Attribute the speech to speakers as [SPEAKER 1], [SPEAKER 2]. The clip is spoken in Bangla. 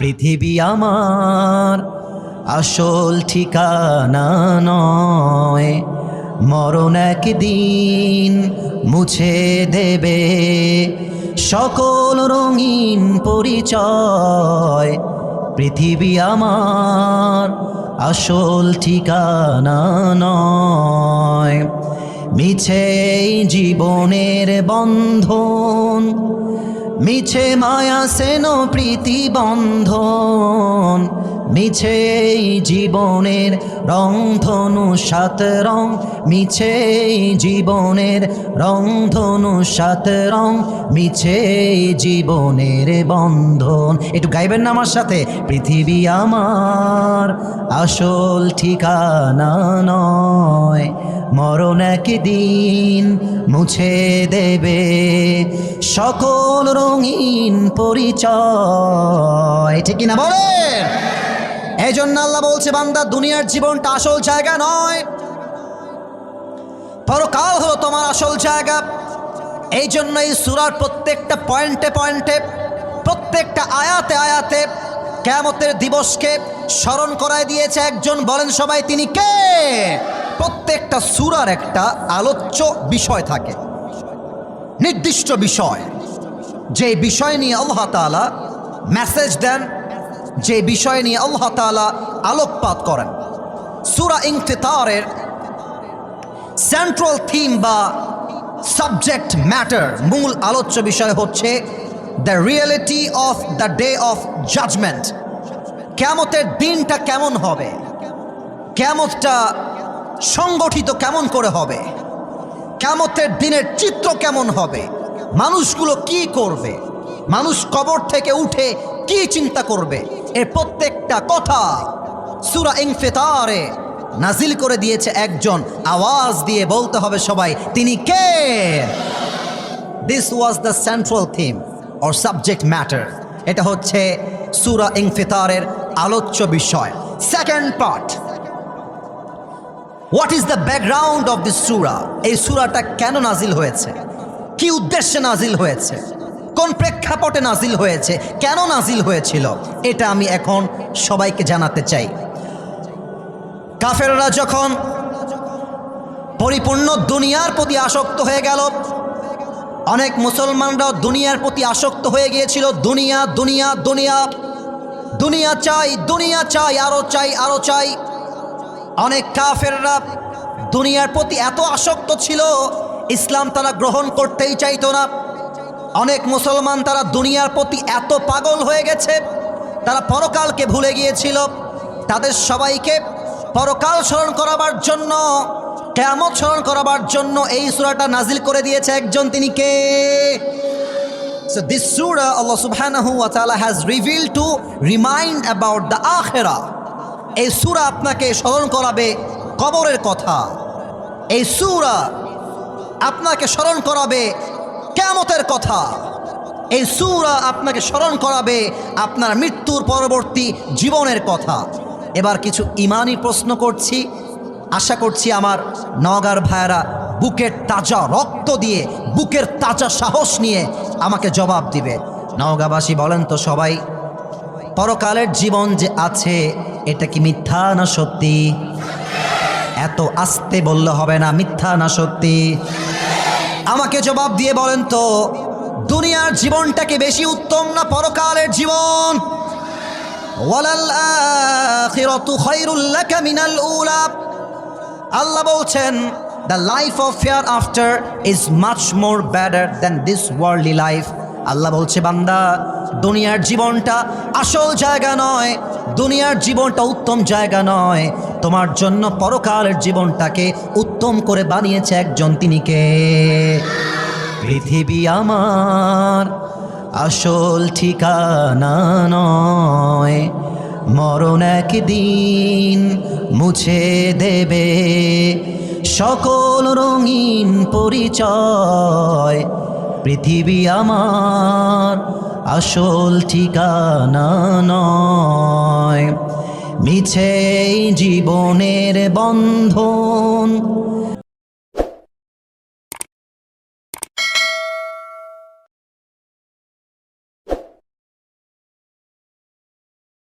[SPEAKER 1] পৃথিবী আমার আসল ঠিকানা নয়, মরণ একদিন মুছে দেবে সকল রঙিন পরিচয়। পৃথিবী আমার আসল ঠিকানা নয়, মিছে জীবনের বন্ধন, মিছে মায়া সেন প্রীতি বন্ধন, মিছে জীবনের রংধনু সাত রং, মিছে জীবনের রংধনু সাত রং, মিছে জীবনের বন্ধন। একটু গাইবেন না আমার সাথে? পৃথিবী আমার আসল ঠিকানা নয়, মরণ একদিন মুছে দেবে সকল রঙিন পরিচয়। ঠিক কিনা বলেন? এই জন্য আল্লাহ বলছে, বান্দা দুনিয়ার জীবনটা আসল জায়গা নয়, পরকাল হলো তোমার আসল জায়গা। এই জন্য এই সূরার প্রত্যেকটা পয়েন্টে পয়েন্টে, প্রত্যেকটা আয়াতে আয়াতে কিয়ামতের দিবসকে স্মরণ করায় দিয়েছে একজন। বলেন সবাই, তিনি কে? প্রত্যেকটা সূরার একটা আলোচ্য বিষয় থাকে, নির্দিষ্ট বিষয়, যে বিষয় নিয়ে আল্লাহ তাআলা মেসেজ দেন, যে বিষয় নিয়ে আল্লাহ তাআলা আলোকপাত করেন। সূরা ইনফিতারের সেন্ট্রাল থিম বা সাবজেক্ট ম্যাটার, মূল আলোচ্য বিষয় হচ্ছে the reality of the day of judgement. কিয়ামতের দিনটা কেমন হবে, কিয়ামতটা সংগঠিত কেমন করে হবে, কিয়ামতের দিনের চিত্র কেমন হবে, মানুষগুলো কি করবে, মানুষ কবর থেকে উঠে কি চিন্তা করবে, এর প্রত্যেকটা কথা সূরা ইনফিতারে নাজিল করে দিয়েছে একজন। আওয়াজ দিয়ে বলতে হবে সবাই, তিনি কে? This was the central theme or subject matter. এটা হচ্ছে সূরা ইনফিতারের আলোচ্য বিষয়। Second part, what is the background of this সূরা? এই সূরাটা কেন নাজিল হয়েছে, কি উদ্দেশ্যে নাজিল হয়েছে, কোন প্রেক্ষাপটে নাজিল হয়েছে, কেন নাজিল হয়েছিল, এটা আমি এখন সবাইকে জানাতে চাই। কাফেররা যখন পরিপূর্ণ দুনিয়ার প্রতি আসক্ত হয়ে গেল, অনেক মুসলমানরাও দুনিয়ার প্রতি আসক্ত হয়ে গিয়েছিল। দুনিয়া দুনিয়া দুনিয়া, দুনিয়া চাই, দুনিয়া চাই, আরো চাই, আরো চাই। অনেক কাফেররা দুনিয়ার প্রতি এত আসক্ত ছিল, ইসলাম তারা গ্রহণ করতেই চাইতো না। অনেক মুসলমান তারা দুনিয়ার প্রতি এত পাগল হয়ে গেছে, তারা পরকালকে ভুলে গিয়েছিল। তাদের সবাইকে পরকাল স্মরণ করাবার জন্য, কিয়ামত স্মরণ করাবার জন্য এই সূরাটা নাজিল করে দিয়েছে একজন, তিনি কে? So this surah Allah subhanahu wa ta'ala has revealed to remind about the akhirah. এই সূরা আপনাকে স্মরণ করাবে কবরের কথা, এই সূরা আপনাকে স্মরণ করাবে কিয়ামতের কথা, এই সূরা আপনাকে স্মরণ করাবে আপনার মৃত্যুর পরবর্তী জীবনের কথা। এবার কিছু ইমানি প্রশ্ন করছি, আশা করছি আমার নওগাঁর ভাইয়েরা বুকের তাজা রক্ত দিয়ে, বুকের তাজা সাহস নিয়ে আমাকে জবাব দিবে। নওগাঁবাসী বলেন তো সবাই, পরকালের জীবন যে আছে এটা কি মিথ্যা না সত্যি? এত আস্তে বললে হবে না, মিথ্যা না সত্যি? আমাকে জবাব দিয়ে বলেন তো, দুনিয়ার জীবনটা কি বেশি উত্তম না পরকালের জীবন? ওয়ালাল আখিরাতু খায়রুল লাকা মিনাল উলা। আল্লাহ বলছেন, the life of hereafter is much more better than this worldly life. আল্লাহ বলছে, বান্দা দুনিয়ার জীবনটা আসল জায়গা নয়, দুনিয়ার জীবনটা উত্তম জায়গা নয়, তোমার জন্য পরকালের জীবনটাকে উত্তম করে বানিয়েছে একজন, তিনি কে? পৃথিবী আমার আসল ঠিকানা নয়, মরণ একদিন মুছে দেবে সকল রঙিন পরিচয়। পৃথিবী আমার আসল ঠিকানা নয়, মিছে জীবনের বন্ধন,